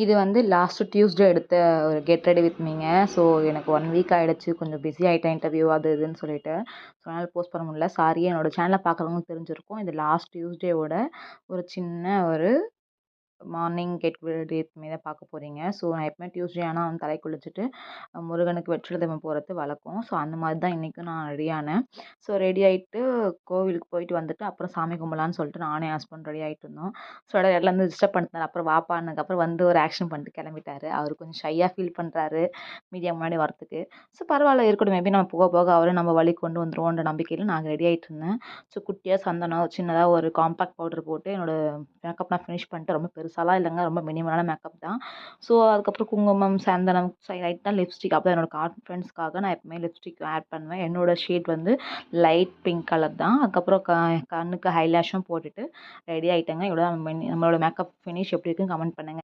இது வந்து last Tuesday எடுத்த ஒரு கெட் ரெடி வித் மீங்க. ஸோ எனக்கு 1 வீக் ஆயிடுச்சு. கொஞ்சம் பிஸி ஆயிட்டேன் இன்டர்வியூ அது இதுன்னு சொல்லிட்டு. ஸோ அதனால போஸ்ட் பண்ண முடியல. சாரி. என்னோட சேனல பார்க்குறவங்களுக்கு தெரிஞ்சிருக்கும். இது லாஸ்ட் டியூஸ்டேவோட ஒரு சின்ன ஒரு morning get ready with me தான் பார்க்க போறீங்க. ஸோ நான் எப்பவுமே டியூஸ்டே ஆனா வந்து தலை குளிச்சுட்டு முருகனுக்கு வெற்றிலை தீபம் போடுறது வழக்கம். ஸோ அந்த மாதிரி தான் இன்னைக்கும் நான் ரெடி ஆனேன். ஸோ ரெடி ஆயிட்டு கோவிலுக்கு போயிட்டு வந்துட்டு அப்புறம் சாமி கும்பலான்னு சொல்லிட்டு நானும் என் ஹஸ்பண்ட் ரெடி ஆயிட்டு இருந்தோம். ஸோ இடையில இருந்து டிஸ்டர்ப் பண்ணிட்டாரு. அப்புறம் வாப்பான்னதுக்கப்புறம் வந்து ஒரு ஆக்ஷன் பண்ணிட்டு கிளம்பிட்டாரு. அவர் கொஞ்சம் ஷையாக ஃபீல் பண்ணுறாரு மீடியா முன்னாடி வரத்துக்கு. ஸோ பரவாயில்ல இருக்கட்டும். மேபி நம்ம போக போக அவரும் நம்ம வழி கொண்டு வந்துருவோன்ற நம்பிக்கையில் நாங்கள் ரெடி ஆயிட்டு இருந்தேன். ஸோ குட்டியாக சந்தனம் சின்னதாக ஒரு காம்பாக்ட் பவுடர் போட்டு என்னோட மேக்கப் நான் ஃபினிஷ் பண்ணிட்டு ரொம்ப பெருசாலாம் இல்லைங்க. ரொம்ப மினிமலான மேக்கப் தான். ஸோ அதுக்கப்புறம் குங்குமம், சந்தனம், லைட்டா லிப்ஸ்டிக் அப்போ என்னோட கான்ஃபிடன்ஸ்க்காக நான் எப்பவுமே லிப்ஸ்டிக் ஆட் பண்ணுவேன். என்னோட ஷேட் வந்து லைட் பிங்க் கலர் தான். அதுக்கப்புறம் கண்ணுக்கு ஹைலாஷும் போட்டுட்டு ரெடி ஆயிட்டேங்க. இவ்வளோ தான் நம்மளோட மேக்கப் ஃபினிஷ் எப்படி இருக்குன்னு கமெண்ட் பண்ணுங்க.